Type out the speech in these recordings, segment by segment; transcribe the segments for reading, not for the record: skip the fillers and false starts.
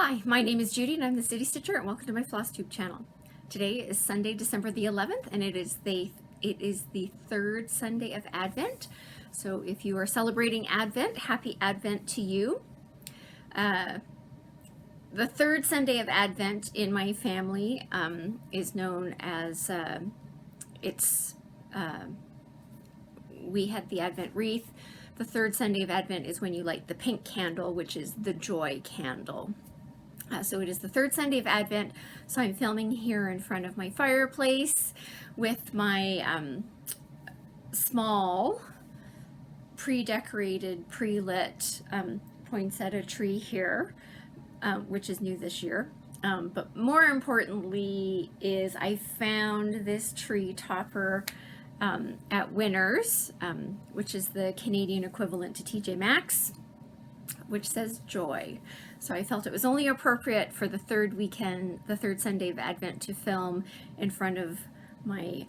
Hi, my name is Judy and I'm the City Stitcher, and welcome to my Flosstube channel. Today is Sunday, December the 11th, and it is the third Sunday of Advent. So if you are celebrating Advent, happy Advent to you. The third Sunday of Advent in my family is known as, we had the Advent wreath. The third Sunday of Advent is when you light the pink candle, which is the joy candle. So it is the third Sunday of Advent, so I'm filming here in front of my fireplace with my small pre-decorated, pre-lit poinsettia tree here, which is new this year. But more importantly is I found this tree topper at Winners, which is the Canadian equivalent to TJ Maxx, which says joy. So I felt it was only appropriate for the third Sunday of Advent to film in front of my,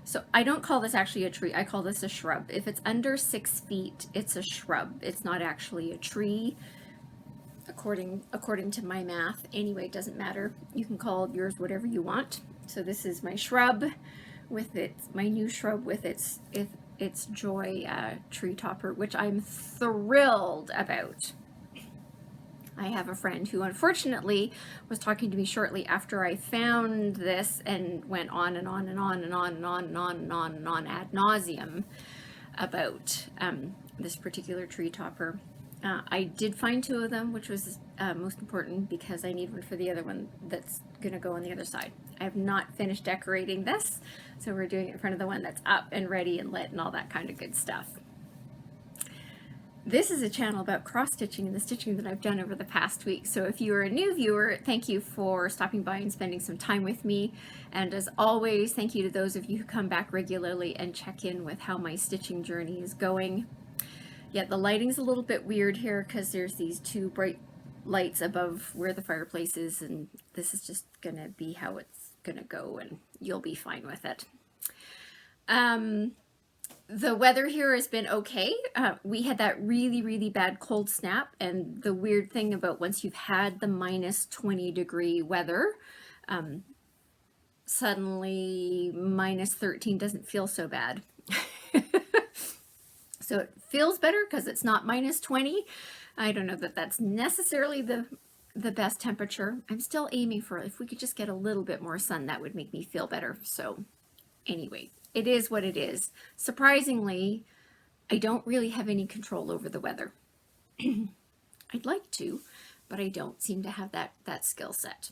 so I don't call this actually a tree, I call this a shrub. If it's under 6 feet, it's a shrub. It's not actually a tree, according to my math. Anyway, it doesn't matter. You can call yours whatever you want. So this is my shrub with my new shrub with its joy tree topper, which I'm thrilled about. I have a friend who unfortunately was talking to me shortly after I found this and went on and on and on and on and on and on and on and on ad nauseum about this particular tree topper. I did find 2 of them, which was most important because I need one for the other one that's gonna go on the other side. I have not finished decorating this, so we're doing it in front of the one that's up and ready and lit and all that kind of good stuff. This is a channel about cross-stitching and the stitching that I've done over the past week. So if you are a new viewer, thank you for stopping by and spending some time with me. And as always, thank you to those of you who come back regularly and check in with how my stitching journey is going. Yeah, the lighting's a little bit weird here because there's these 2 bright lights above where the fireplace is, and this is just gonna be how it's gonna go, and you'll be fine with it. The weather here has been okay. We had that really bad cold snap, and the weird thing about once you've had the minus 20-degree weather, suddenly minus 13 doesn't feel so bad. So it feels better because it's not minus 20. I don't know that that's necessarily the best temperature. I'm still aiming for, if we could just get a little bit more sun, that would make me feel better. So anyway, it is what it is. Surprisingly, I don't really have any control over the weather. I'd like to, but I don't seem to have that skill set.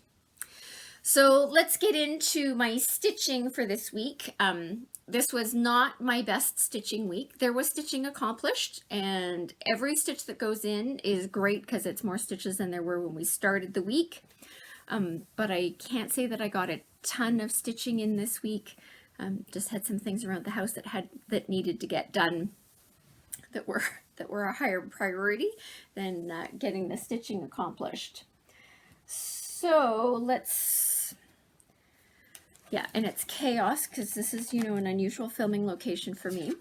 So let's get into my stitching for this week. This was not my best stitching week. There was stitching accomplished, and every stitch that goes in is great because it's more stitches than there were when we started the week. But I can't say that I got a ton of stitching in this week. Just had some things around the house that needed to get done that were a higher priority than getting the stitching accomplished. So yeah, and it's chaos because this is, an unusual filming location for me.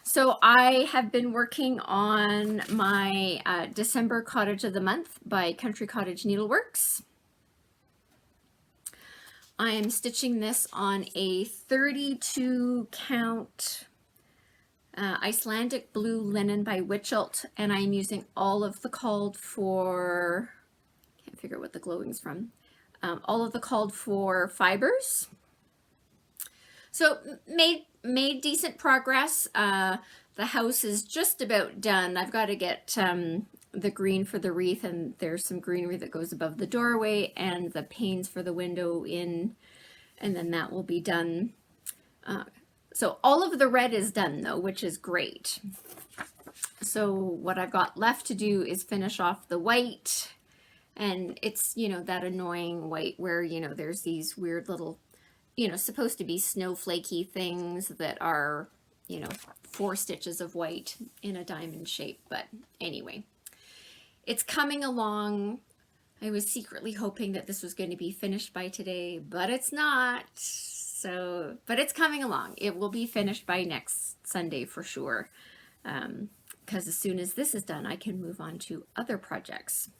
So I have been working on my December Cottage of the Month by Country Cottage Needleworks. I am stitching this on a 32 count Icelandic Blue linen by Witchelt, and I'm using all of the called for, can't figure out what the glowing's from, all of the called for fibers. So made decent progress. The house is just about done. I've got to get the green for the wreath, and there's some greenery that goes above the doorway and the panes for the window in, and then that will be done. So all of the red is done though, which is great. So what I've got left to do is finish off the white. And it's, that annoying white where, there's these weird little, supposed to be snowflakey things that are, 4 stitches of white in a diamond shape. But anyway, it's coming along. I was secretly hoping that this was going to be finished by today, but it's not. But it's coming along. It will be finished by next Sunday for sure. because as soon as this is done, I can move on to other projects.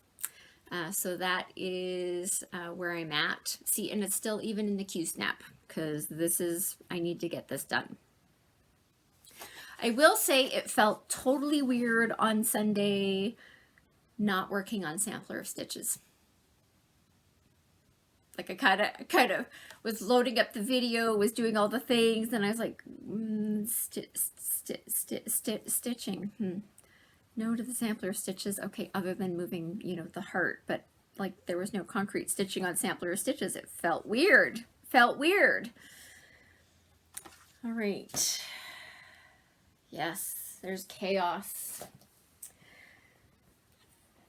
So that is where I'm at. See, and it's still even in the Q-snap because I need to get this done. I will say it felt totally weird on Sunday not working on sampler of stitches. Like I kind of was loading up the video, was doing all the things, and I was like, stitching. No to the sampler of stitches. Okay, other than moving, you know, the heart, but like there was no concrete stitching on sampler of stitches. It felt weird. Felt weird. All right. Yes, there's chaos.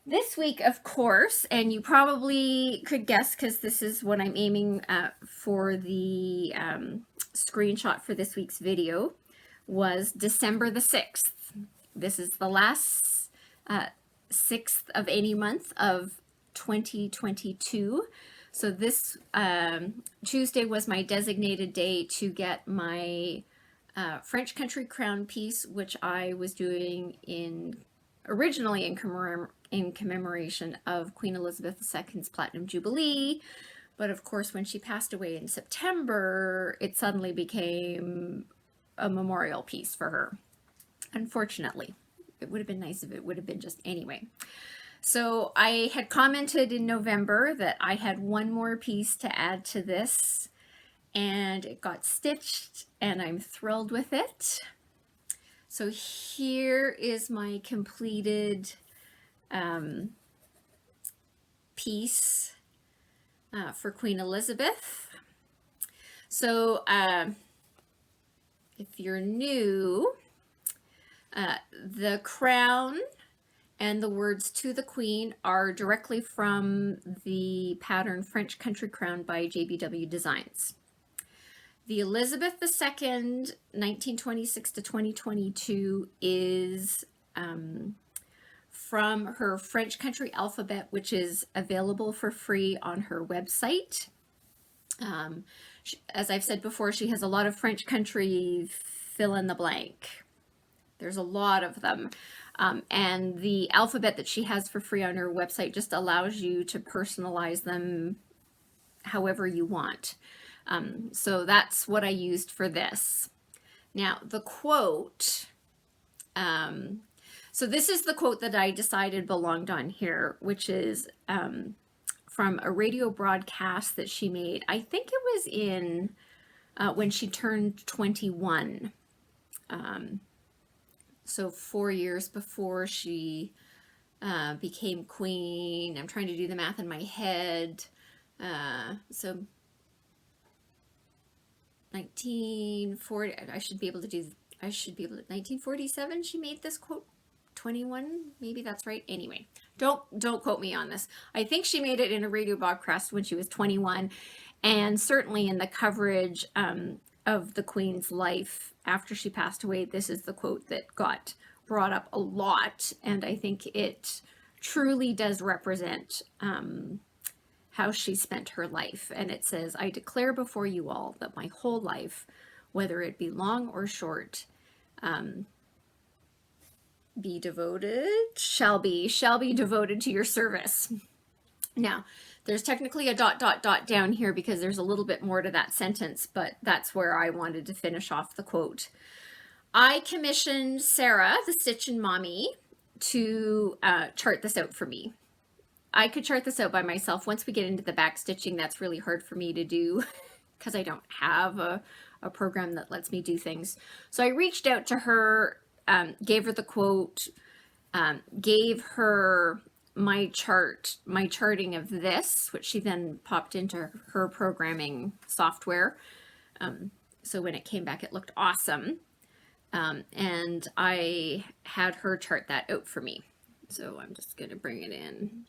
This week, of course, and you probably could guess because this is what I'm aiming at for the screenshot for this week's video, was December the 6th. This is the last 6th of any month of 2022. So this Tuesday was my designated day to get my French country crown piece, which I was doing originally in commemoration of Queen Elizabeth II's Platinum Jubilee. But of course, when she passed away in September, it suddenly became a memorial piece for her. Unfortunately, it would have been nice if it would have been just anyway. So I had commented in November that I had one more piece to add to this, and it got stitched, and I'm thrilled with it. So here is my completed piece for Queen Elizabeth. So if you're new, the crown and the words "to the Queen" are directly from the pattern French Country Crown by JBW Designs. The Elizabeth II, 1926 to 2022, is from her French Country alphabet, which is available for free on her website. As I've said before, she has a lot of French Country fill in the blank. There's a lot of them. And the alphabet that she has for free on her website just allows you to personalize them however you want. So that's what I used for this. Now, the quote, so this is the quote that I decided belonged on here, which is from a radio broadcast that she made. I think it was in when she turned 21. So 4 years before she became queen. I'm trying to do the math in my head. So 1940, I should be able to 1947 she made this quote. 21, maybe that's right. Anyway, don't quote me on this. I think she made it in a radio broadcast when she was 21, and certainly in the coverage of the Queen's life after she passed away, this is the quote that got brought up a lot, and I think it truly does represent how she spent her life. And it says, "I declare before you all that my whole life, whether it be long or short, shall be devoted to your service." Now, there's technically a ... down here because there's a little bit more to that sentence, but that's where I wanted to finish off the quote. I commissioned Sarah, the Stitchin' Mommy, to chart this out for me. I could chart this out by myself. Once we get into the back stitching, that's really hard for me to do because I don't have a program that lets me do things. So I reached out to her, gave her the quote, gave her my charting of this, which she then popped into her programming software. So when it came back, it looked awesome. And I had her chart that out for me. So I'm just going to bring it in.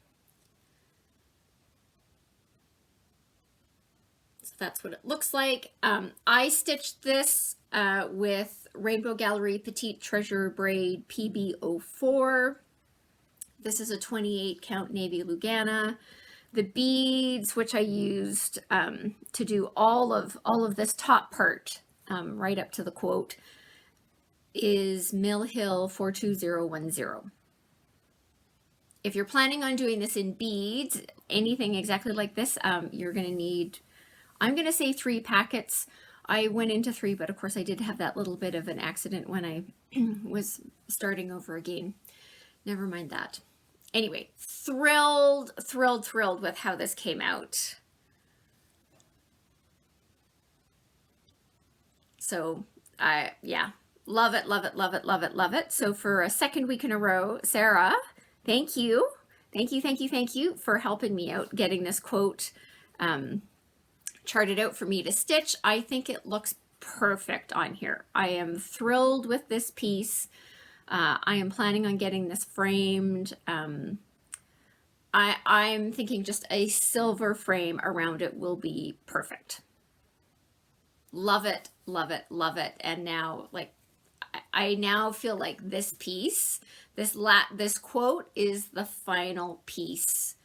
So that's what it looks like. I stitched this with Rainbow Gallery Petite Treasure Braid PB04. This is a 28 count navy Lugana. The beads, which I used to do all of this top part right up to the quote, is Mill Hill 42010. If you're planning on doing this in beads, anything exactly like this, you're going to need, I'm going to say 3 packets. I went into 3, but of course I did have that little bit of an accident when I was starting over again. Never mind that. Anyway, thrilled with how this came out. So yeah, love it. So for a second week in a row, Sarah, thank you for helping me out getting this quote charted out for me to stitch. I think it looks perfect on here. I am thrilled with this piece. I am planning on getting this framed. I'm thinking just a silver frame around it will be perfect. Love it. And now, like, I now feel like this piece, this quote is the final piece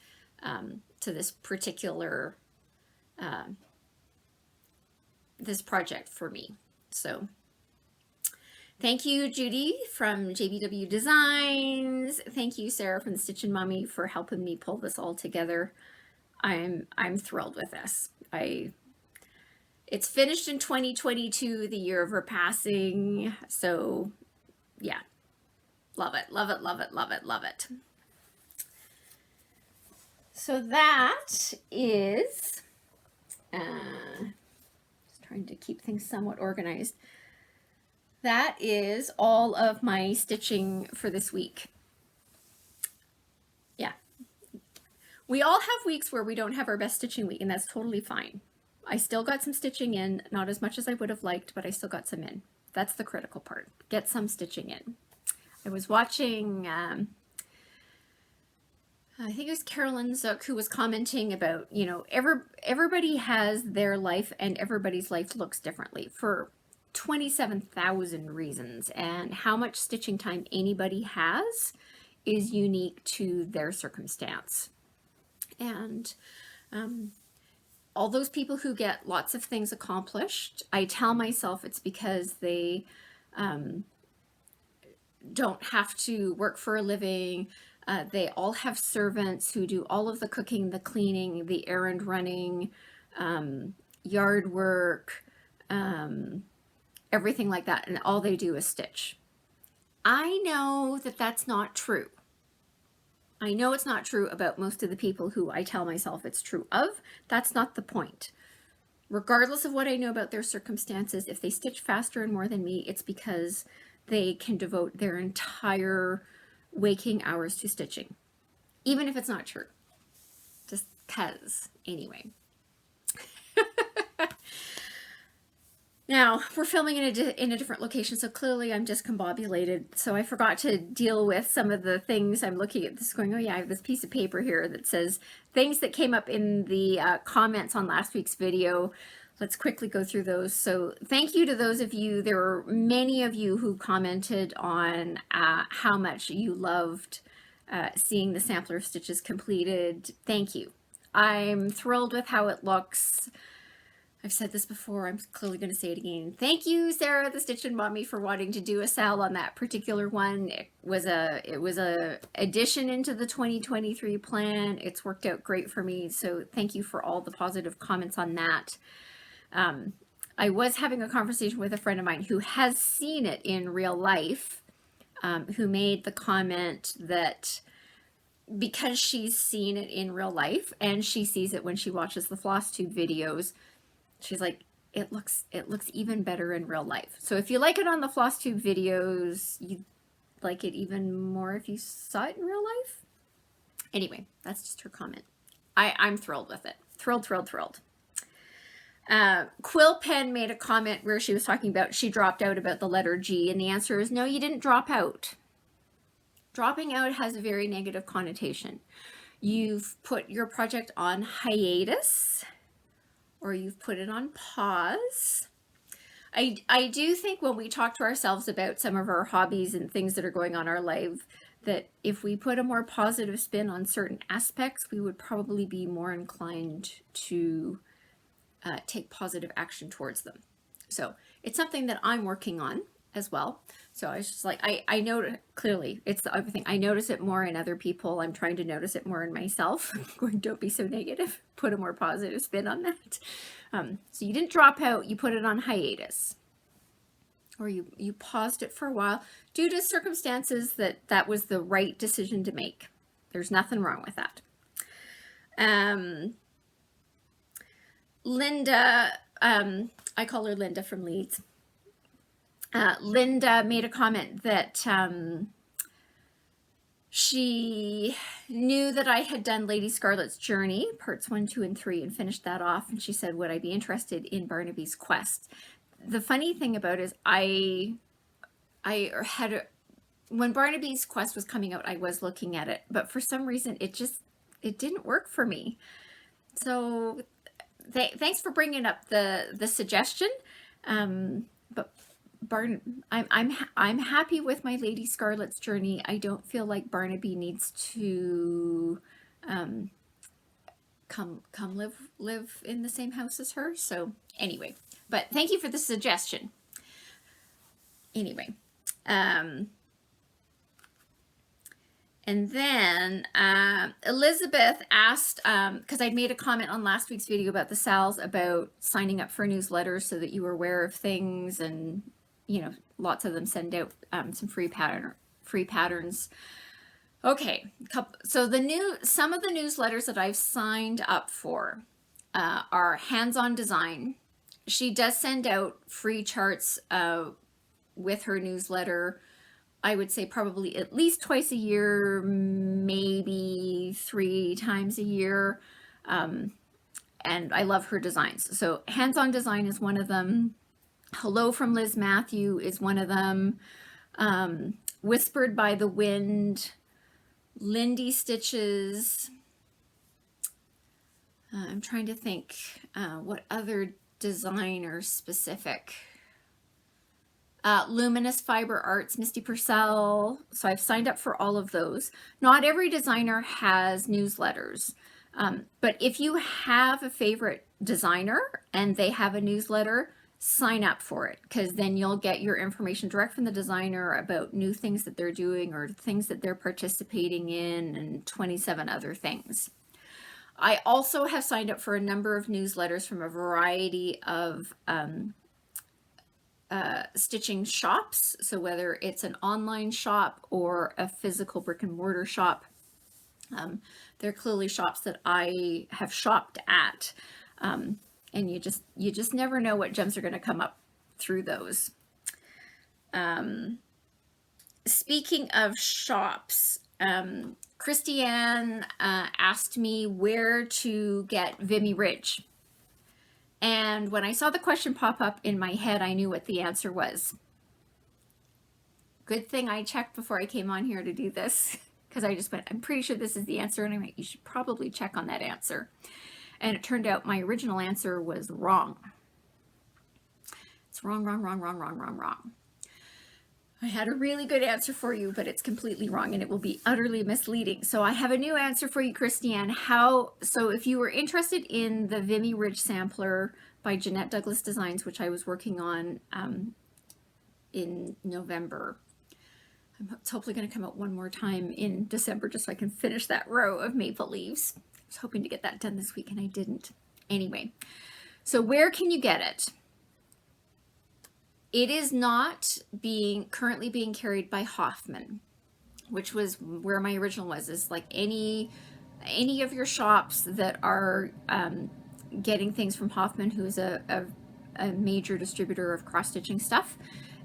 to this particular this project for me. So thank you, Judy from JBW Designs. Thank you, Sarah from the Stitchin' Mommy, for helping me pull this all together. I'm thrilled with this. It's finished in 2022, the year of her passing. So yeah, love it. So that is, just trying to keep things somewhat organized. That is all of my stitching for this week. Yeah. We all have weeks where we don't have our best stitching week, and that's totally fine. I still got some stitching in, not as much as I would have liked, but I still got some in. That's the critical part. Get some stitching in. I was watching, I think it was Carolyn Zook who was commenting about, you know, everybody has their life and everybody's life looks differently for 27,000 reasons, and how much stitching time anybody has is unique to their circumstance. And all those people who get lots of things accomplished, I tell myself it's because they don't have to work for a living. They all have servants who do all of the cooking, the cleaning, the errand running, yard work, everything like that, and all they do is stitch. I know that that's not true. I know it's not true about most of the people who I tell myself it's true of. That's not the point. Regardless of what I know about their circumstances, if they stitch faster and more than me, it's because they can devote their entire waking hours to stitching. Even if it's not true. Just 'cause, anyway. Now, we're filming in a different location, so clearly I'm discombobulated. So I forgot to deal with some of the things. I'm looking at this going, oh yeah, I have this piece of paper here that says things that came up in the comments on last week's video. Let's quickly go through those. So thank you to those of you. There were many of you who commented on how much you loved seeing the sampler stitches completed. Thank you. I'm thrilled with how it looks. I've said this before, I'm clearly going to say it again. Thank you, Sarah, the Stitchin' Mommy, for wanting to do a sal on that particular one. It was a addition into the 2023 plan. It's worked out great for me, so thank you for all the positive comments on that. I was having a conversation with a friend of mine who has seen it in real life, who made the comment that because she's seen it in real life and she sees it when she watches the Flosstube videos, she's like, it looks even better in real life. So if you like it on the Flosstube videos, you'd like it even more if you saw it in real life. Anyway, that's just her comment. I'm thrilled with it. Thrilled. Quill Pen made a comment where she was talking about she dropped out about the letter G, and the answer is no, you didn't drop out. Dropping out has a very negative connotation. You've put your project on hiatus, or you've put it on pause. I do think when we talk to ourselves about some of our hobbies and things that are going on in our life, that if we put a more positive spin on certain aspects, we would probably be more inclined to take positive action towards them. So it's something that I'm working on. as well. So I was just like, I know clearly it's the other thing. I notice it more in other people. I'm trying to notice it more in myself. Going, don't be so negative. Put a more positive spin on that. So you didn't drop out. You put it on hiatus, or you paused it for a while due to circumstances that was the right decision to make. There's nothing wrong with that. Linda, I call her Linda from Leeds. Linda made a comment that she knew that I had done Lady Scarlet's Journey, parts 1, 2, and 3, and finished that off. And she said, would I be interested in Barnaby's Quest? The funny thing about it is I had, when Barnaby's Quest was coming out, I was looking at it, but for some reason it didn't work for me. So thanks for bringing up the suggestion. But I'm happy with my Lady Scarlet's Journey. I don't feel like Barnaby needs to come live in the same house as her. So anyway, but thank you for the suggestion. Anyway, and then Elizabeth asked, because I'd made a comment on last week's video about the Sal's about signing up for newsletters so that you were aware of things, and you know, lots of them send out some free patterns. Okay, so some of the newsletters that I've signed up for are Hands-On Design. She does send out free charts with her newsletter. I would say probably at least twice a year, maybe 3 times a year. And I love her designs. So Hands-On Design is one of them. Hello from Liz Matthew is one of them. Whispered by the Wind, Lindy Stitches. I'm trying to think what other designer specific. Luminous Fiber Arts, Misty Purcell. So I've signed up for all of those. Not every designer has newsletters, but if you have a favorite designer and they have a newsletter, sign up for it, because then you'll get your information direct from the designer about new things that they're doing or things that they're participating in, and 27 other things. I also have signed up for a number of newsletters from a variety of stitching shops. So whether it's an online shop or a physical brick and mortar shop, they're clearly shops that I have shopped at. And you just never know what gems are going to come up through those. Speaking of shops, Christiane asked me where to get Vimy Ridge. And when I saw the question pop up in my head, I knew what the answer was. Good thing I checked before I came on here to do this, because I just went, I'm pretty sure this is the answer, and I went, you should probably check on that answer. And it turned out my original answer was wrong. It's wrong, wrong, wrong, wrong, wrong, wrong, wrong. I had a really good answer for you, but it's completely wrong, and it will be utterly misleading. So I have a new answer for you, Christiane. So if you were interested in the Vimy Ridge sampler by Jeanette Douglas Designs, which I was working on in November, it's hopefully going to come out one more time in December, just so I can finish that row of maple leaves. I was hoping to get that done this week, and I didn't. Anyway, so where can you get it? It is not currently being carried by Hoffman, which was where my original was. Is like any of your shops that are getting things from Hoffman, who is a major distributor of cross-stitching stuff.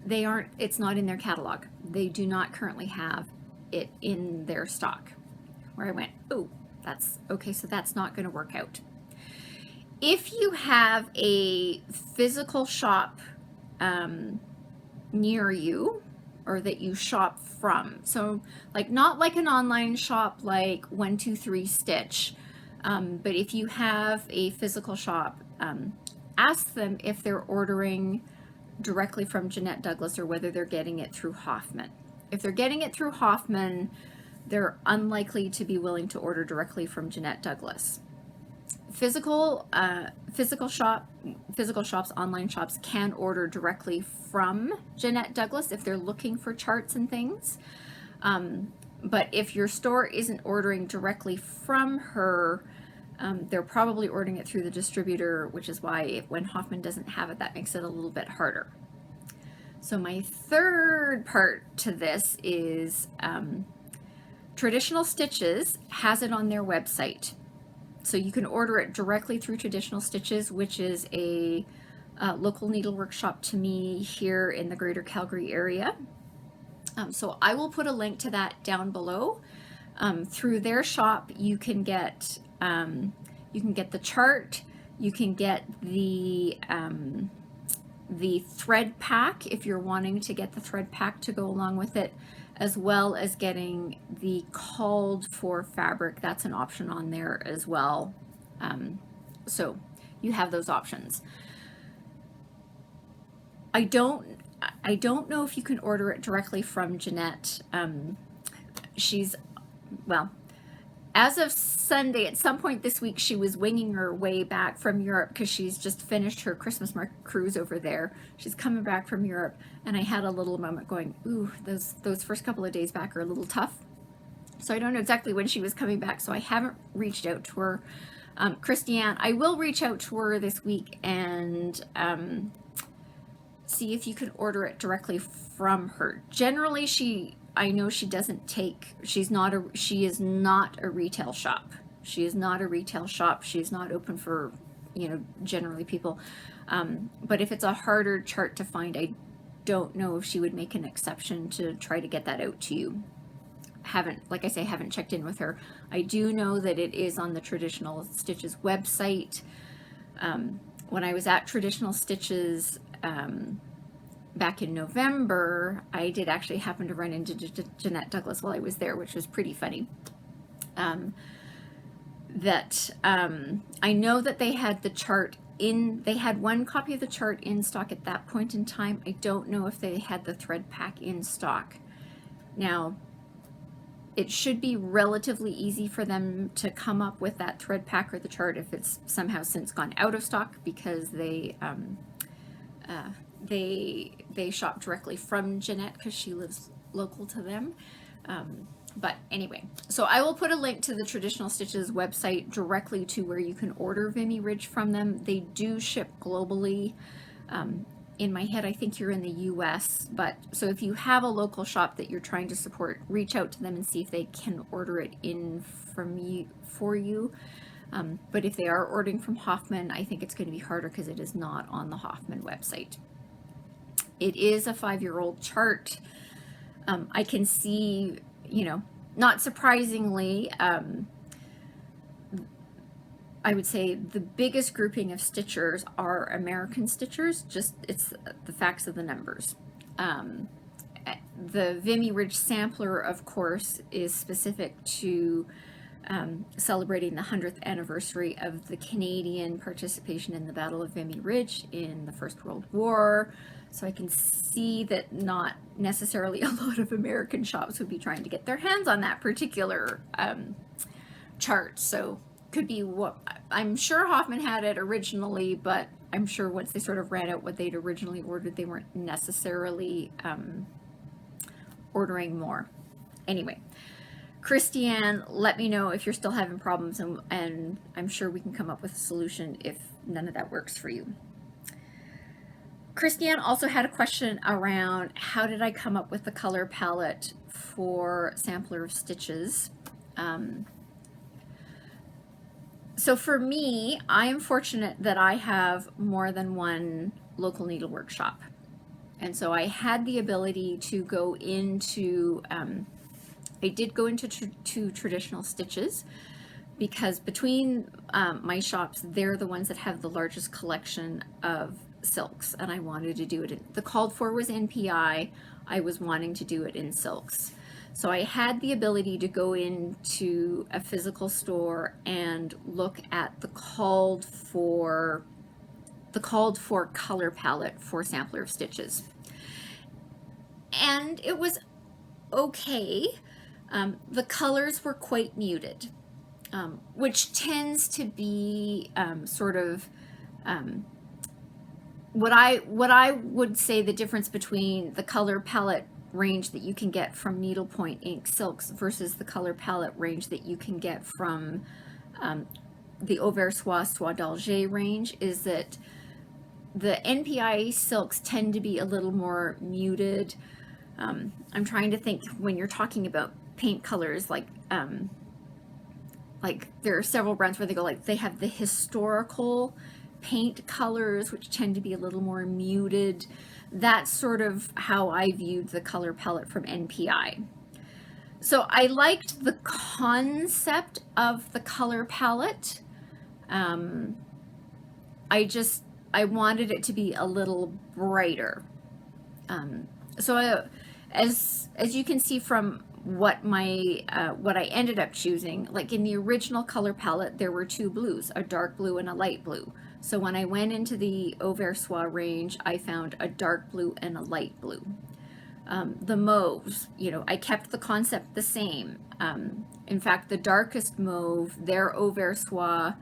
It's not in their catalog. They do not currently have it in their stock. Where I went, oh, that's okay, so that's not going to work out. If you have a physical shop near you, or that you shop from, so like not like an online shop like 123 Stitch, but if you have a physical shop, ask them if they're ordering directly from Jeanette Douglas or whether they're getting it through Hoffman. If they're getting it through Hoffman, they're unlikely to be willing to order directly from Jeanette Douglas. physical shops, online shops can order directly from Jeanette Douglas if they're looking for charts and things. But if your store isn't ordering directly from her, they're probably ordering it through the distributor, which is why when Hoffman doesn't have it, that makes it a little bit harder. So my third part to this is Traditional Stitches has it on their website. So you can order it directly through Traditional Stitches, which is a local needlework shop to me here in the greater Calgary area. So I will put a link to that down below. Through their shop, you can get the chart, you can get the thread pack if you're wanting to get the thread pack to go along with it, as well as getting the called for fabric. That's an option on there as well. So you have those options. I don't know if you can order it directly from Jeanette. Well, as of Sunday, at some point this week, she was winging her way back from Europe because she's just finished her Christmas cruise over there. She's coming back from Europe, and I had a little moment going, ooh, those first couple of days back are a little tough. So I don't know exactly when she was coming back, so I haven't reached out to her. Christiane, I will reach out to her this week and see if you can order it directly from her. Generally, I know she doesn't take, she is not a retail shop. She is not a retail shop. She is not open for, generally people. But if it's a harder chart to find, I don't know if she would make an exception to try to get that out to you. Like I say, haven't checked in with her. I do know that it is on the Traditional Stitches website. When I was at Traditional Stitches, back in November, I did actually happen to run into Jeanette Douglas while I was there, which was pretty funny. I know that they had the chart they had one copy of the chart in stock at that point in time. I don't know if they had the thread pack in stock. Now, it should be relatively easy for them to come up with that thread pack or the chart if it's somehow since gone out of stock, because they shop directly from Jeanette because she lives local to them. But anyway, so I will put a link to the Traditional Stitches website directly to where you can order Vimy Ridge from them. They do ship globally. In my head, I think you're in the US, but so if you have a local shop that you're trying to support, reach out to them and see if they can order it in for you. But if they are ordering from Hoffman, I think it's going to be harder because it is not on the Hoffman website. It is a 5-year-old chart. I can see, not surprisingly, I would say the biggest grouping of stitchers are American stitchers, just it's the facts of the numbers. The Vimy Ridge sampler, of course, is specific to celebrating the 100th anniversary of the Canadian participation in the Battle of Vimy Ridge in the First World War. So I can see that not necessarily a lot of American shops would be trying to get their hands on that particular chart. So could be what, I'm sure Hoffman had it originally, but I'm sure once they sort of ran out what they'd originally ordered, they weren't necessarily ordering more. Anyway, Christiane, let me know if you're still having problems, and I'm sure we can come up with a solution if none of that works for you. Christiane also had a question around how did I come up with the color palette for Sampler of Stitches. So for me, I am fortunate that I have more than one local needlework shop. And so I had the ability to go into, I did go into Traditional Stitches because between my shops, they're the ones that have the largest collection of silks, and I wanted to do it. The called for was NPI. I was wanting to do it in silks. So I had the ability to go into a physical store and look at the called for color palette for Sampler of Stitches. And it was okay. The colors were quite muted. which tends to be sort of what I would say the difference between the color palette range that you can get from Needlepoint Ink Silks versus the color palette range that you can get from the Auversois Soie d'Alger range is that the NPI silks tend to be a little more muted. I'm trying to think when you're talking about paint colors, like there are several brands where they go like they have the historical paint colors, which tend to be a little more muted. That's sort of how I viewed the color palette from NPI. So I liked the concept of the color palette. I wanted it to be a little brighter. As you can see from what I ended up choosing, like in the original color palette, there were two blues, a dark blue and a light blue. So when I went into the Auversois range, I found a dark blue and a light blue. The mauves, I kept the concept the same. In fact, the darkest mauve, their Auversois,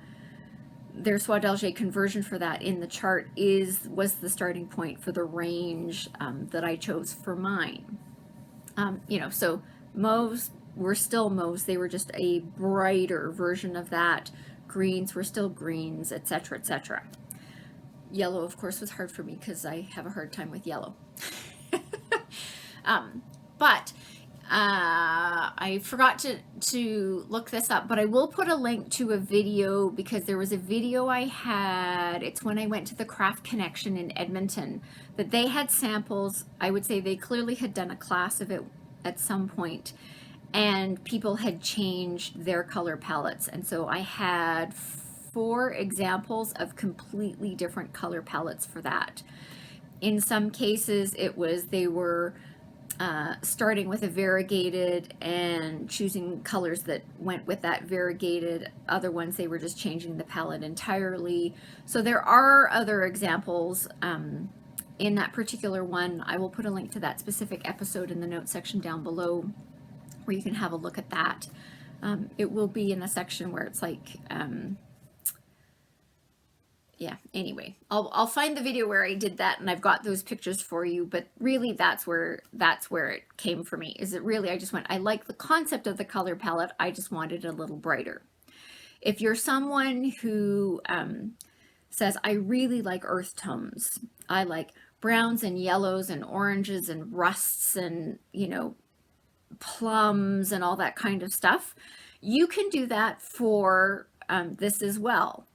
their Soie d'Alger conversion for that in the chart was the starting point for the range that I chose for mine. So mauves were still mauves, they were just a brighter version of that. Greens were still greens, etc., etc. Yellow, of course, was hard for me because I have a hard time with yellow. But I forgot to look this up, but I will put a link to a video because there was a video I had. It's when I went to the Craft Connection in Edmonton that they had samples. I would say they clearly had done a class of it at some point, and people had changed their color palettes. And so I had 4 examples of completely different color palettes for that. In some cases, they were starting with a variegated and choosing colors that went with that variegated. Other ones, they were just changing the palette entirely. So there are other examples in that particular one. I will put a link to that specific episode in the notes section down below where you can have a look at that. It will be in a section where it's like yeah, anyway, I'll find the video where I did that, and I've got those pictures for you, but really that's where it came for me. Is it really, I just went, I like the concept of the color palette, I just wanted it a little brighter. If you're someone who says, I really like earth tones, I like browns and yellows and oranges and rusts and, plums and all that kind of stuff, you can do that for this as well.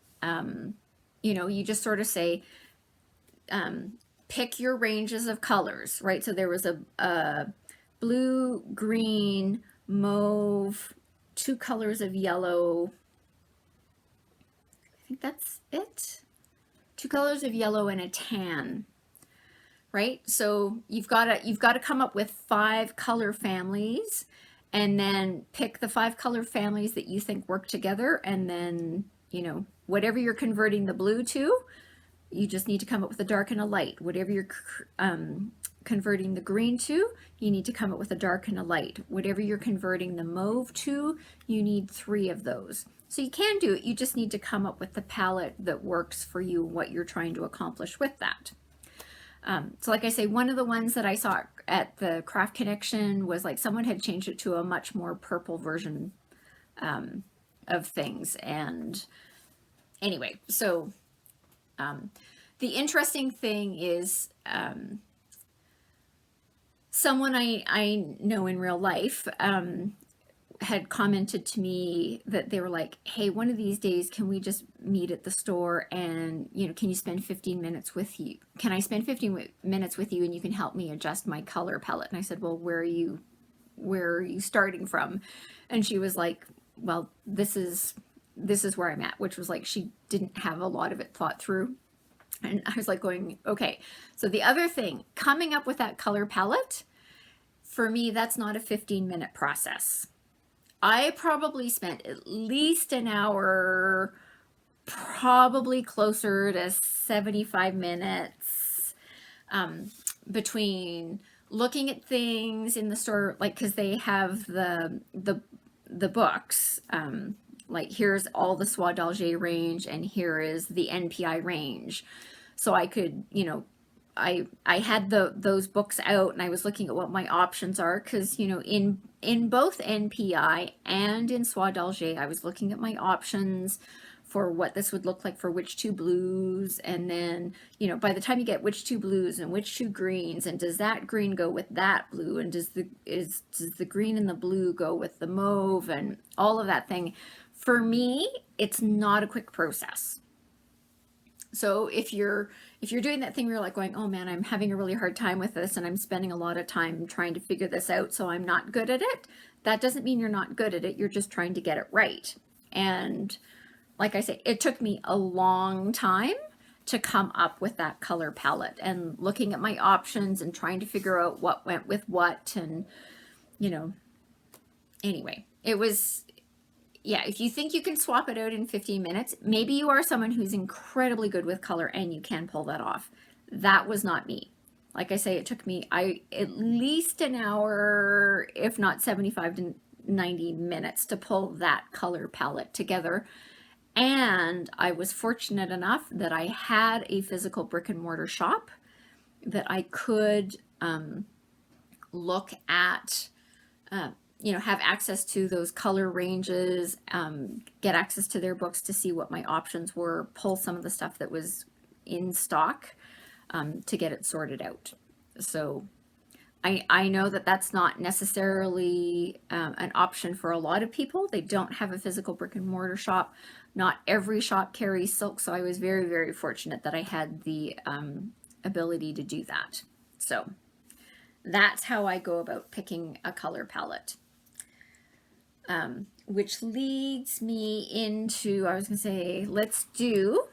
You just sort of say, pick your ranges of colors, right? So there was a blue, green, mauve, 2 colors of yellow. I think that's it. 2 colors of yellow and a tan, right? So you've got to come up with 5 color families, and then pick the 5 color families that you think work together, and then whatever you're converting the blue to, you just need to come up with a dark and a light. Whatever you're converting the green to, you need to come up with a dark and a light. Whatever you're converting the mauve to, you need 3 of those. So you can do it, you just need to come up with the palette that works for you, what you're trying to accomplish with that. So like I say, one of the ones that I saw at the Craft Connection was like someone had changed it to a much more purple version of things. And anyway, so the interesting thing is someone I know in real life had commented to me that they were like, hey, one of these days, can we just meet at the store and, can you spend 15 minutes with you? Can I spend 15 minutes with you and you can help me adjust my color palette? And I said, well, where are you starting from? And she was like, well, this is where I'm at, which was like, she didn't have a lot of it thought through. And I was like going, okay. So the other thing, coming up with that color palette, for me, that's not a 15-minute process. I probably spent at least an hour, probably closer to 75 minutes, between looking at things in the store, like, because they have the books, like here's all the Soie d'Alger range and here is the NPI range. So I could, you know, I had those books out and I was looking at what my options are, because, you know, in both NPI and in Soie d'Alger, I was looking at my options for what this would look like for which two blues, and then, you know, by the time you get which two blues and which two greens, and does that green go with that blue, and does the green and the blue go with the mauve, and all of that thing. For me, it's not a quick process. So if you're doing that thing where you're like going, oh man, I'm having a really hard time with this and I'm spending a lot of time trying to figure this out, so I'm not good at it, that doesn't mean you're not good at it. You're just trying to get it right. And like I say, it took me a long time to come up with that color palette, and looking at my options and trying to figure out what went with what, and, you know, anyway, it was, yeah, if you think you can swap it out in 15 minutes, maybe you are someone who's incredibly good with color and you can pull that off. That was not me. Like I say, it took me at least an hour, if not 75 to 90 minutes to pull that color palette together. And I was fortunate enough that I had a physical brick and mortar shop that I could look at, you know, have access to those color ranges, get access to their books to see what my options were, pull some of the stuff that was in stock to get it sorted out. So I know that that's not necessarily an option for a lot of people. They don't have a physical brick and mortar shop. Not every shop carries silk, so I was very, very fortunate that I had the ability to do that. So that's how I go about picking a color palette. Which leads me into, I was going to say, let's do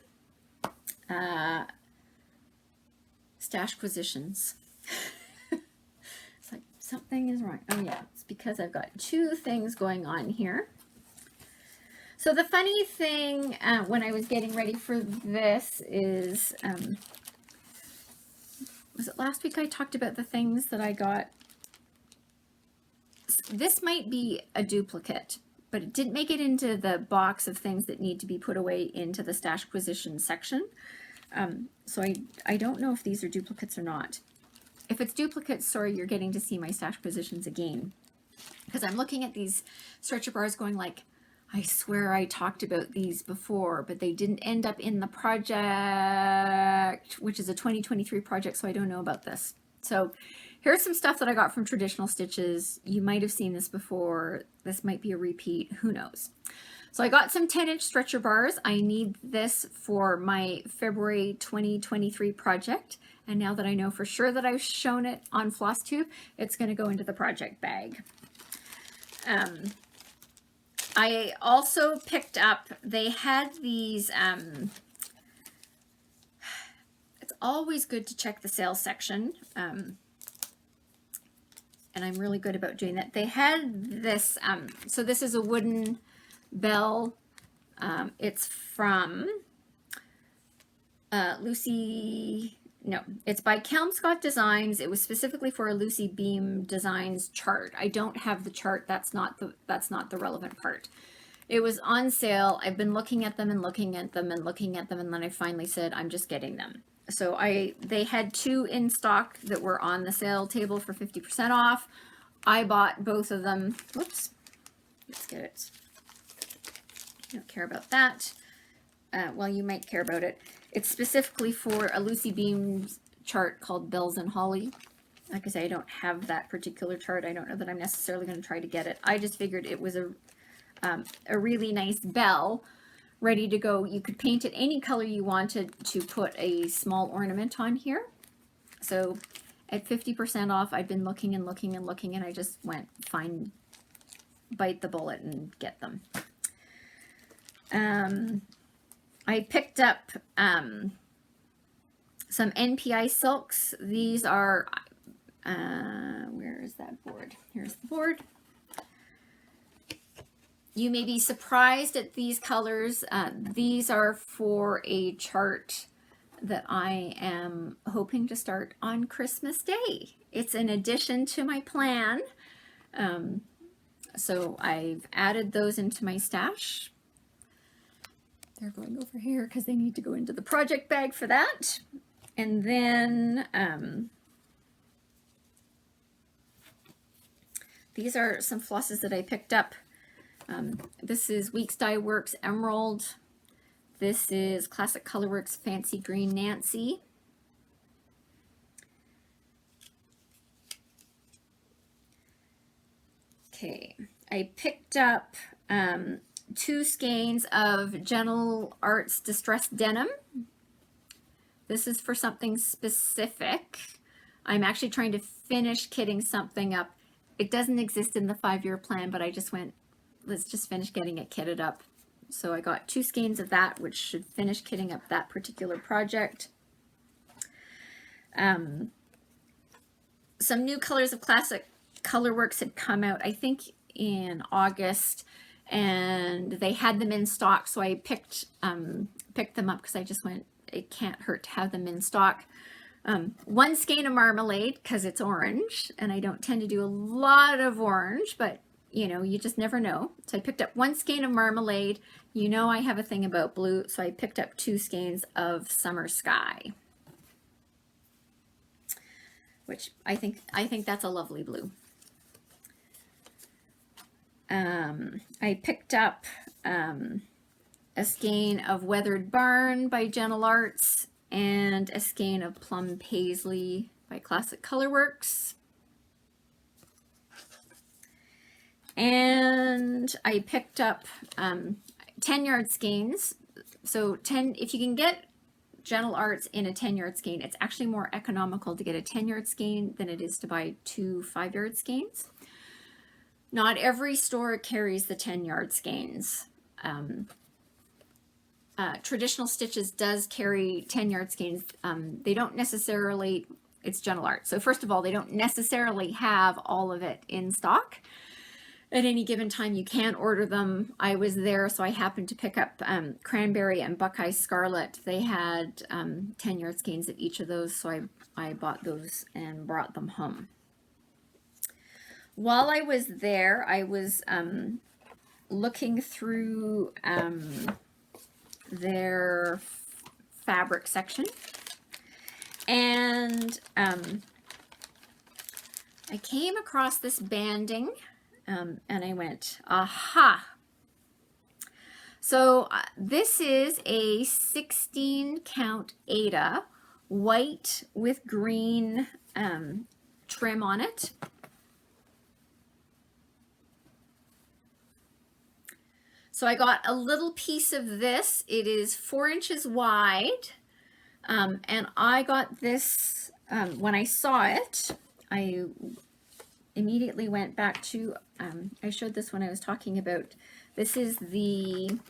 Stashquisitions. It's like something is wrong. Oh yeah, it's because I've got two things going on here. So the funny thing when I was getting ready for this is, was it last week I talked about the things that I got? This might be a duplicate, but it didn't make it into the box of things that need to be put away into the Stashquisition section. So I don't know if these are duplicates or not. If it's duplicates, sorry, you're getting to see my Stashquisitions again. Because I'm looking at these stretcher bars going like, I swear I talked about these before, but they didn't end up in the project, which is a 2023 project, so I don't know about this. So here's some stuff that I got from Traditional Stitches. You might have seen this before. This might be a repeat. Who knows? So I got some 10-inch stretcher bars. I need this for my February 2023 project. And now that I know for sure that I've shown it on Flosstube, it's going to go into the project bag. I also picked up, they had these, it's always good to check the sales section, and I'm really good about doing that. They had this, so this is a wooden bell. It's from Lucy, no, it's by Kelmscott Designs. It was specifically for a Lucy Beam Designs chart. I don't have the chart. That's not the relevant part. It was on sale. I've been looking at them and looking at them and looking at them, and then I finally said, I'm just getting them. So they had two in stock that were on the sale table for 50% off. I bought both of them. Whoops. Let's get it. You don't care about that. Well, you might care about it. It's specifically for a Lucy Beams chart called Bells and Holly. Like I say, I don't have that particular chart. I don't know that I'm necessarily going to try to get it. I just figured it was a really nice bell ready to go. You could paint it any color you wanted to put a small ornament on here. So at 50% off, I've been looking and looking and looking, and I just went, fine, bite the bullet and get them. I picked up some NPI silks. These are, where is that board? Here's the board. You may be surprised at these colors. These are for a chart that I am hoping to start on Christmas Day. It's an addition to my plan. So I've added those into my stash. they're going over here because they need to go into the project bag for that. And then these are some flosses that I picked up. This is Weeks Dye Works Emerald. This is Classic Colorworks Fancy Green Nancy. Okay, I picked up 2 skeins of Gentle Arts Distressed Denim. This is for something specific. I'm actually trying to finish kitting something up. It doesn't exist in the 5-year plan, but I just went, let's just finish getting it kitted up. So I got 2 skeins of that, which should finish kitting up that particular project. Some new colors of Classic Colorworks had come out, I think in August, and they had them in stock, so I picked them up because I just went, it can't hurt to have them in stock. 1 skein of Marmalade because it's orange, and I don't tend to do a lot of orange, but you know, you just never know. So I picked up 1 skein of Marmalade. You know I have a thing about blue, so I picked up 2 skeins of Summer Sky, which I think that's a lovely blue. I picked up a skein of Weathered Barn by Gentle Arts and a skein of Plum Paisley by Classic Colorworks. And I picked up 10-yard skeins. So if you can get Gentle Arts in a 10-yard skein, it's actually more economical to get a 10-yard skein than it is to buy 2 5-yard skeins. Not every store carries the 10-yard skeins. Traditional Stitches does carry 10-yard skeins. They don't necessarily, it's Gentle Arts. So first of all, they don't necessarily have all of it in stock. At any given time, you can order them. I was there, so I happened to pick up Cranberry and Buckeye Scarlet. They had 10-yard skeins of each of those, so I bought those and brought them home. While I was there, I was looking through their fabric section, and I came across this banding, and I went, aha! So this is a 16 count Aida, white with green trim on it. So I got a little piece of this. It is 4 inches wide, and I got this, when I saw it, I immediately went back to, I showed this when I was talking about, this is the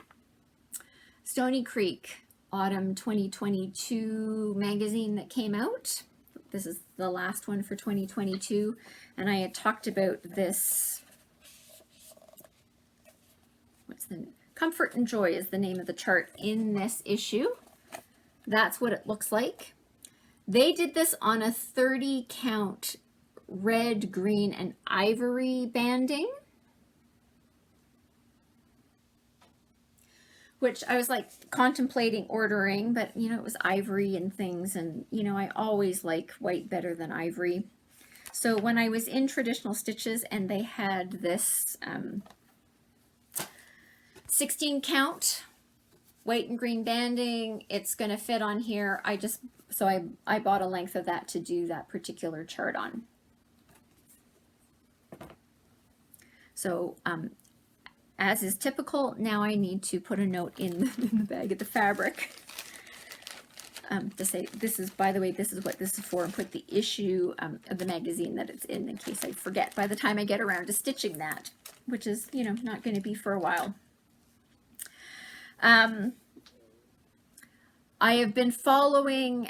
Stony Creek Autumn 2022 magazine that came out. This is the last one for 2022, and I had talked about this. What's the Comfort and Joy is the name of the chart in this issue. That's what it looks like. They did this on a 30 count red, green, and ivory banding, which I was like contemplating ordering, but you know, it was ivory and things, and you know, I always like white better than ivory. So when I was in Traditional Stitches and they had this 16 count white and green banding, it's going to fit on here. I bought a length of that to do that particular chart on. So as is typical, now I need to put a note in the bag of the fabric to say, this is, by the way, this is what this is for, and put the issue of the magazine that it's in case I forget by the time I get around to stitching that, which is, you know, not going to be for a while. I have been following,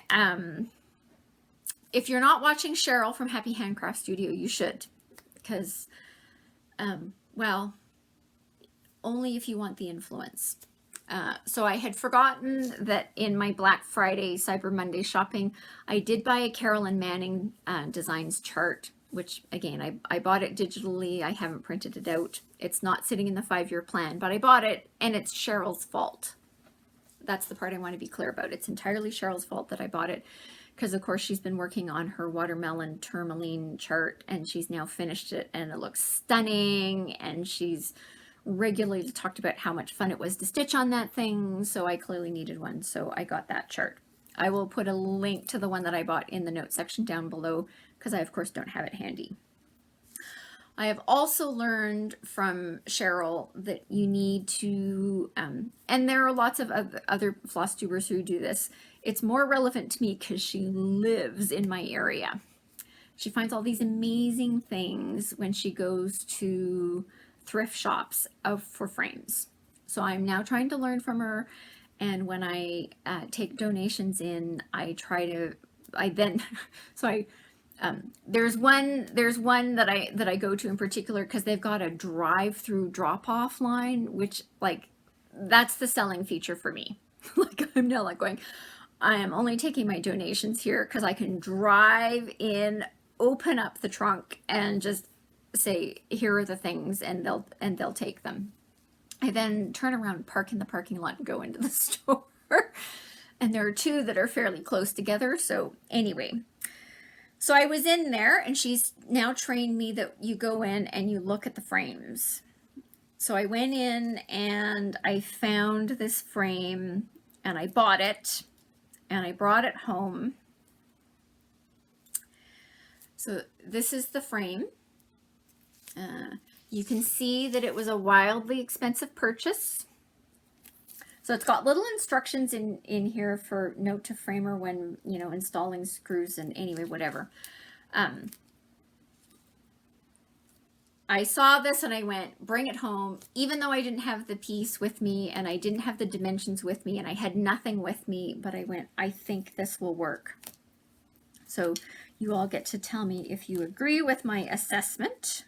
if you're not watching Cheryl from Happy Handcraft Studio, you should, because, well, only if you want the influence. So I had forgotten that in my Black Friday, Cyber Monday shopping, I did buy a Carolyn Manning Designs chart, which again, I bought it digitally. I haven't printed it out. It's not sitting in the 5-year plan, but I bought it, and it's Cheryl's fault. that's the part I want to be clear about. It's entirely Cheryl's fault that I bought it, because of course she's been working on her watermelon tourmaline chart, and she's now finished it, and it looks stunning, and she's regularly talked about how much fun it was to stitch on that thing, so I clearly needed one, so I got that chart. I will put a link to the one that I bought in the notes section down below, because I of course don't have it handy. I have also learned from Cheryl that you need to, and there are lots of other Flosstubers who do this. It's more relevant to me because she lives in my area. She finds all these amazing things when she goes to thrift shops for frames. So I'm now trying to learn from her, and when I take donations in, there's one that I go to in particular because they've got a drive-through drop-off line, which, like, that's the selling feature for me. Like, I'm now like going, I am only taking my donations here because I can drive in, open up the trunk, and just say, here are the things, and they'll take them. I then turn around, park in the parking lot, and go into the store. And there are two that are fairly close together. So anyway, so I was in there, and she's now trained me that you go in and you look at the frames. So I went in and I found this frame, and I bought it, and I brought it home. So this is the frame. You can see that it was a wildly expensive purchase. So it's got little instructions in here for note to framer when, you know, installing screws, and anyway, whatever. I saw this and I went, bring it home, even though I didn't have the piece with me and I didn't have the dimensions with me and I had nothing with me, but I went, I think this will work. So you all get to tell me if you agree with my assessment.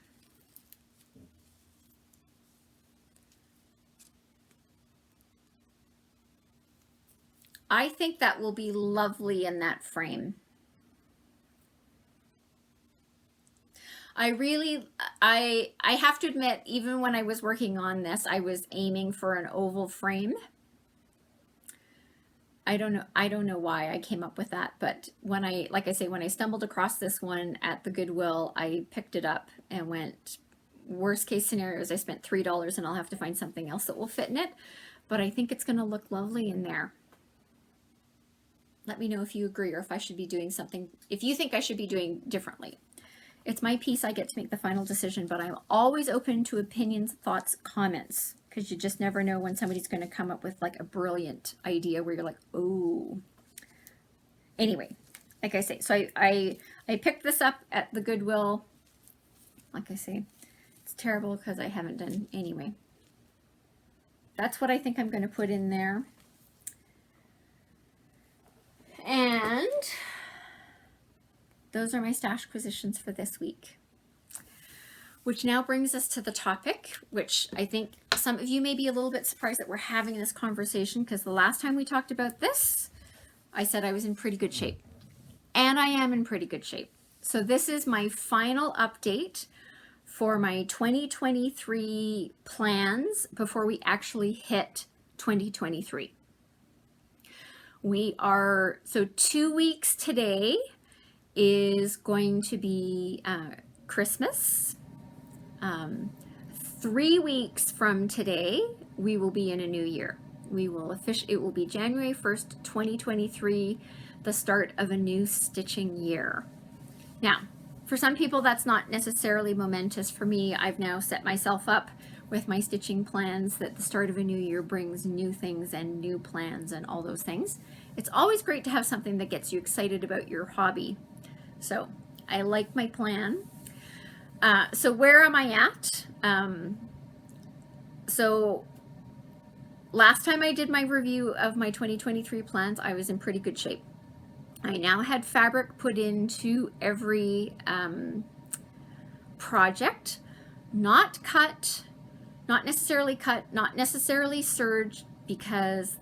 I think that will be lovely in that frame. I have to admit, even when I was working on this, I was aiming for an oval frame. I don't know why I came up with that, but when like I say, when I stumbled across this one at the Goodwill, I picked it up and went, worst case scenario is I spent $3 and I'll have to find something else that will fit in it, but I think it's going to look lovely in there. Let me know if you agree, or if I should be doing something, if you think I should be doing differently. It's my piece, I get to make the final decision, but I'm always open to opinions, thoughts, comments, because you just never know when somebody's going to come up with like a brilliant idea where you're like, oh. Anyway, like I say, so I picked this up at the Goodwill. Like I say, it's terrible because I haven't done, anyway. That's what I think I'm going to put in there. And those are my Stashquisitions for this week. Which now brings us to the topic, which I think some of you may be a little bit surprised that we're having this conversation, because the last time we talked about this, I said I was in pretty good shape. And I am in pretty good shape. So this is my final update for my 2023 plans before we actually hit 2023. So 2 weeks today is going to be Christmas. 3 weeks from today, we will be in a new year. It will be January 1st, 2023, the start of a new stitching year. Now, for some people, that's not necessarily momentous. For me, I've now set myself up with my stitching plans that the start of a new year brings new things and new plans and all those things. It's always great to have something that gets you excited about your hobby. So I like my plan. So where am I at? So last time I did my review of my 2023 plans, I was in pretty good shape. I now had fabric put into every project, not necessarily serged, because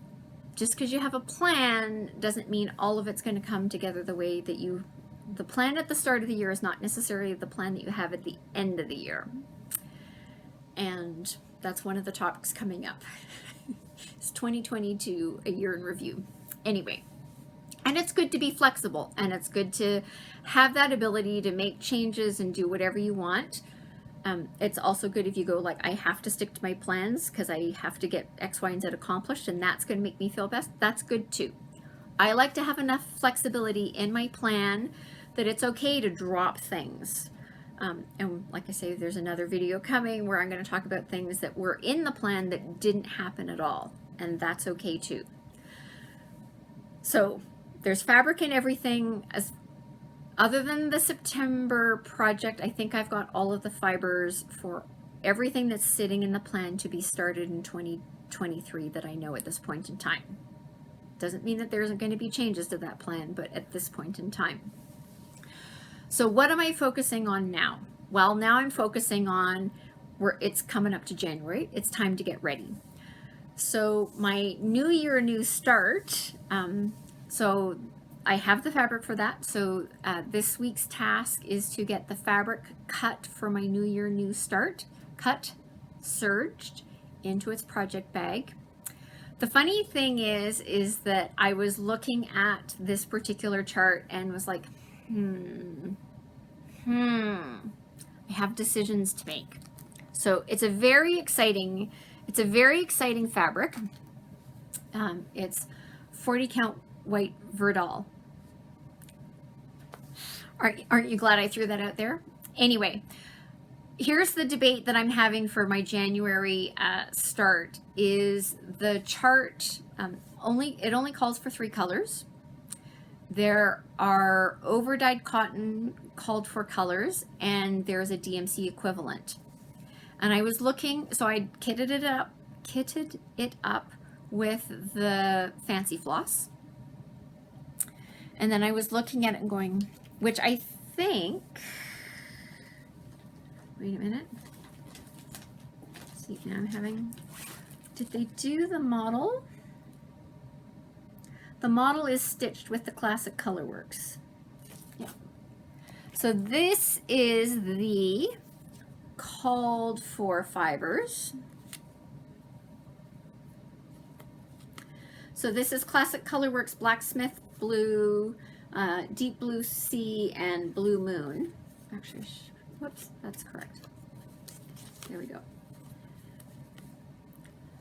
just because you have a plan doesn't mean all of it's going to come together the way that the plan at the start of the year is not necessarily the plan that you have at the end of the year. And that's one of the topics coming up. It's 2022, a year in review. Anyway, and it's good to be flexible, and it's good to have that ability to make changes and do whatever you want. It's also good if you go like, I have to stick to my plans because I have to get X, Y, and Z accomplished, and that's going to make me feel best. That's good too. I like to have enough flexibility in my plan that it's okay to drop things. And like I say, there's another video coming where I'm going to talk about things that were in the plan that didn't happen at all, and that's okay too. So there's fabric in everything. Other than the September project, I think I've got all of the fibers for everything that's sitting in the plan to be started in 2023 that I know at this point in time. Doesn't mean that there isn't going to be changes to that plan, but at this point in time. So what am I focusing on now? Well, now I'm focusing on where it's coming up to January. It's time to get ready. So my new year, new start. So I have the fabric for that. So this week's task is to get the fabric cut for my new year, new start. Cut, serged into its project bag. The funny thing is that I was looking at this particular chart and was like, I have decisions to make. So it's a very exciting fabric. It's 40 count white Verdal. Aren't you glad I threw that out there? Anyway, here's the debate that I'm having for my January start. Is the chart it only calls for 3 colors. There are over-dyed cotton called for colors, and there's a DMC equivalent. And I was looking, so I kitted it up with the fancy floss. And then I was looking at it and going, which I think, wait a minute. Let's see, now I'm having, did they do the model? The model is stitched with the classic Colorworks. Yeah. So this is the called for fibers. So this is classic Colorworks Blacksmith Blue, Deep Blue Sea, and Blue Moon. Actually, whoops, that's correct. There we go.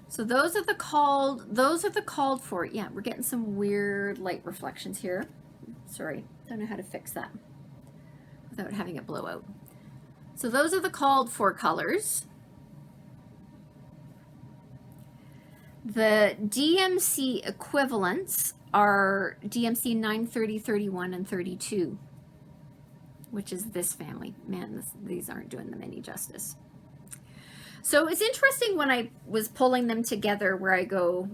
So those are the called for. Yeah, we're getting some weird light reflections here. Sorry, don't know how to fix that without having it blow out. So those are the called for colors. The DMC equivalents are DMC 930, 31, and 32, which is this family. Man, these aren't doing them any justice. So it's interesting when I was pulling them together where I go,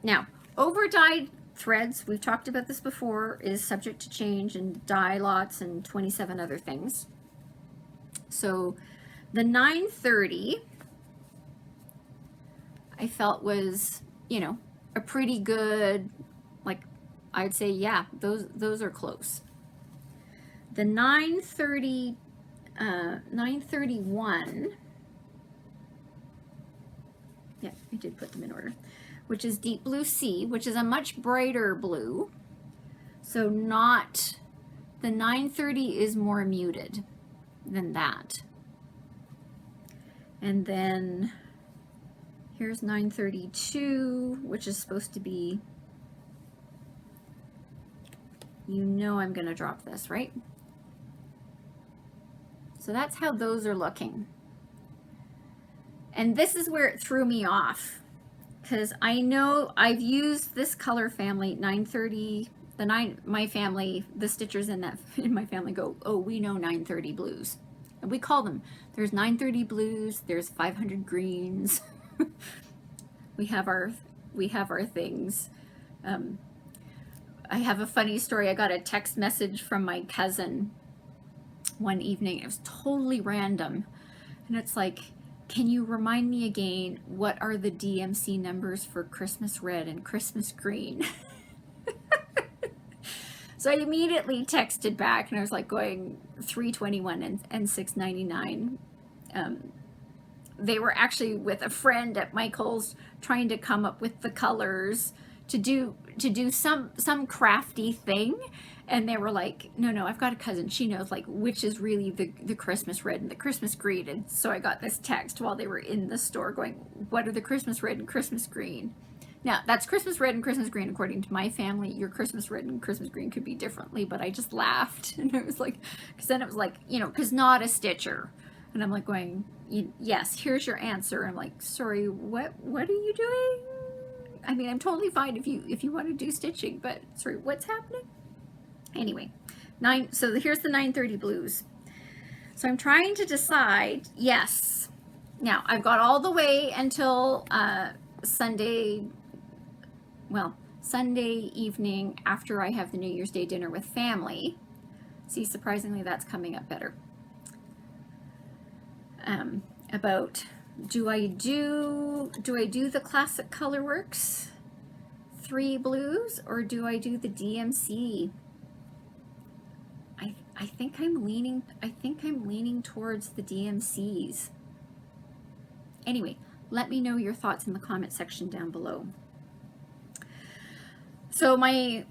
now, over-dyed threads, we've talked about this before, is subject to change and dye lots and 27 other things. So the 930, I felt was, you know, a pretty good, like, I'd say, yeah, those are close. The 931, yeah, I did put them in order, which is Deep Blue Sea, which is a much brighter blue. So not, the 930 is more muted than that. And then here's 932, which is supposed to be, you know I'm going to drop this, right? So that's how those are looking. And this is where it threw me off, because I know I've used this color family, 930, my family, the stitchers in my family go, oh, we know 930 blues. And we call them, there's 930 blues, there's 500 greens. we have our things. I have a funny story. I got a text message from my cousin one evening. It was totally random. And it's like, can you remind me again, what are the DMC numbers for Christmas red and Christmas green? So I immediately texted back and I was like going 321 and 699 they were actually with a friend at Michael's trying to come up with the colors to do some crafty thing, and they were like, no, I've got a cousin, she knows like which is really the Christmas red and the Christmas green. And so I got this text while they were in the store going, what are the Christmas red and Christmas green? Now that's Christmas red and Christmas green according to my family. Your Christmas red and Christmas green could be differently, but I just laughed. And it was like, because then it was like, because not a stitcher. And I'm like going, yes, here's your answer. I'm like, sorry, what are you doing? I mean, I'm totally fine if you want to do stitching, but sorry, what's happening? Anyway, so here's the 930 blues. So I'm trying to decide, yes. Now, I've got all the way until Sunday evening after I have the New Year's Day dinner with family. See, surprisingly, that's coming up better. About do I do the classic Colorworks 3 blues, or do I do the DMC? I think I'm leaning towards the DMCs. Anyway, let me know your thoughts in the comment section down below. So my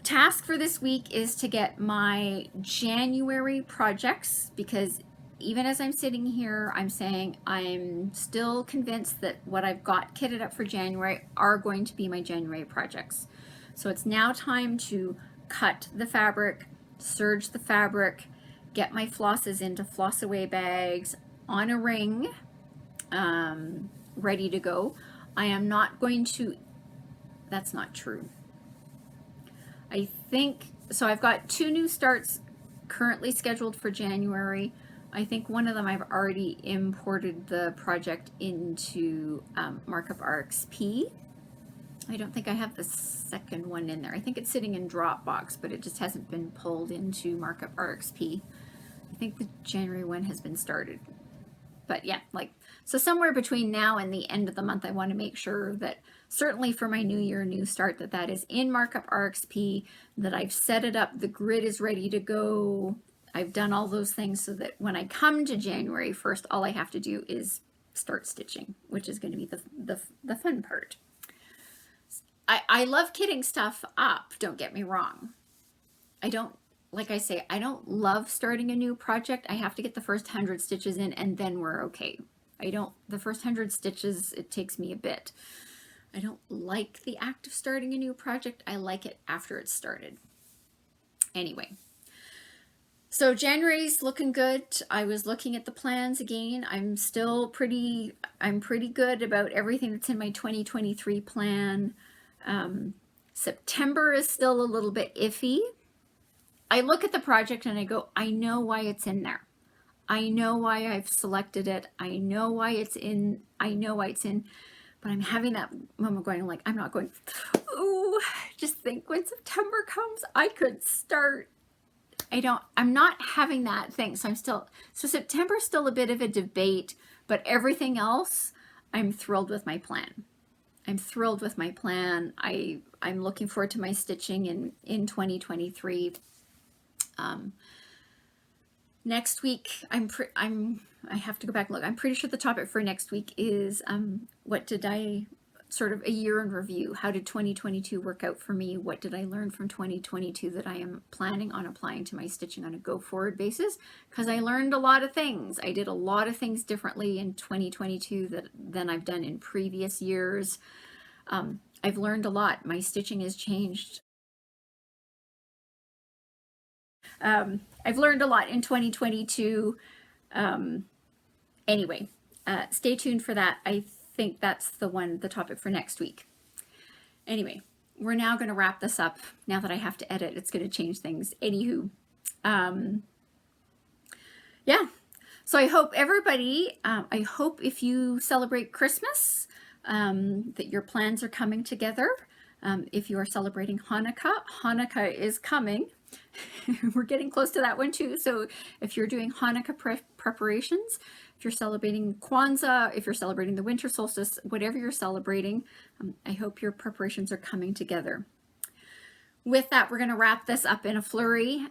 task for this week is to get my January projects, because even as I'm sitting here, I'm saying I'm still convinced that what I've got kitted up for January are going to be my January projects. So it's now time to cut the fabric, serge the fabric, get my flosses into floss away bags on a ring, ready to go. I am not going to, that's not true. I think, so I've got 2 new starts currently scheduled for January. I think one of them I've already imported the project into Markup RXP. I don't think I have the second one in there. I think it's sitting in Dropbox, but it just hasn't been pulled into Markup RXP. I think the January one has been started. But yeah, so somewhere between now and the end of the month, I want to make sure that certainly for my New Year, New Start, that is in Markup RXP, that I've set it up, the grid is ready to go. I've done all those things so that when I come to January 1st, all I have to do is start stitching, which is going to be the fun part. I love kitting stuff up, don't get me wrong. I don't, like I say, I don't love starting a new project. I have to get the first 100 stitches in and then we're okay. The first 100 stitches, it takes me a bit. I don't like the act of starting a new project. I like it after it's started. Anyway. So January's looking good. I was looking at the plans again. I'm pretty good about everything that's in my 2023 plan. September is still a little bit iffy. I look at the project and I go, I know why it's in there. I know why I've selected it. I know why it's in. But I'm having that moment going like, I'm not going, ooh, just think when September comes, I could start. I'm not having that thing. So September's still a bit of a debate, but everything else, I'm thrilled with my plan. I'm thrilled with my plan. I'm looking forward to my stitching in 2023. Next week, I have to go back and look. I'm pretty sure the topic for next week is sort of a year in review. How did 2022 work out for me? What did I learn from 2022 that I am planning on applying to my stitching on a go-forward basis? Because I learned a lot of things. I did a lot of things differently in 2022 than I've done in previous years. I've learned a lot. My stitching has changed. I've learned a lot in 2022. Anyway, stay tuned for that. I think that's the topic for next week. Anyway, we're now going to wrap this up. Now that I have to edit, it's going to change things. Anywho, yeah. So I hope everybody, I hope if you celebrate Christmas, that your plans are coming together. If you are celebrating Hanukkah is coming. We're getting close to that one too. So if you're doing Hanukkah preparations, if you're celebrating Kwanzaa, if you're celebrating the winter solstice, whatever you're celebrating, I hope your preparations are coming together. With that, we're going to wrap this up in a flurry.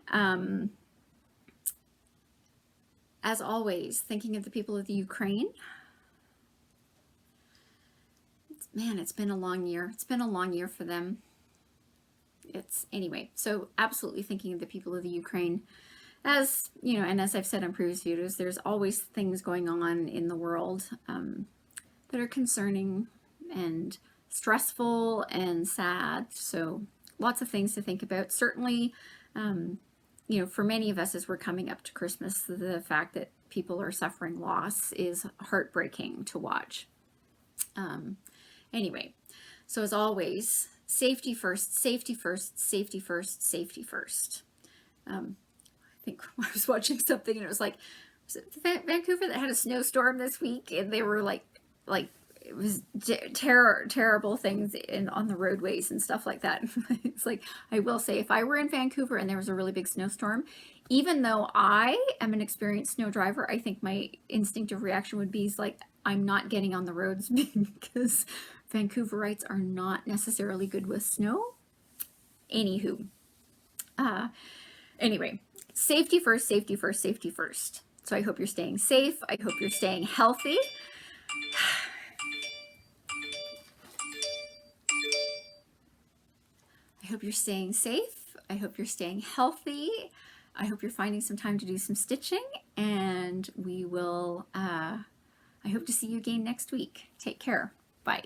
as always, thinking of the people of the Ukraine. Man, it's been a long year. It's been a long year for them. Anyway, so absolutely thinking of the people of the Ukraine. As you know, and as I've said on previous videos, there's always things going on in the world that are concerning and stressful and sad. So lots of things to think about. Certainly, you know, for many of us as we're coming up to Christmas, the fact that people are suffering loss is heartbreaking to watch. Anyway, so as always, safety first, safety first, safety first, safety first. I think I was watching something and it was like, was it Vancouver that had a snowstorm this week, and they were like it was terrible things on the roadways and stuff like that. It's like, I will say, if I were in Vancouver and there was a really big snowstorm, even though I am an experienced snow driver, I think my instinctive reaction would be like, I'm not getting on the roads because Vancouverites are not necessarily good with snow. Anywho, anyway, safety first, safety first, safety first. So I hope you're staying safe. I hope you're staying healthy. I hope you're staying safe. I hope you're staying healthy. I hope you're finding some time to do some stitching, and we will, I hope to see you again next week. Take care. Bye.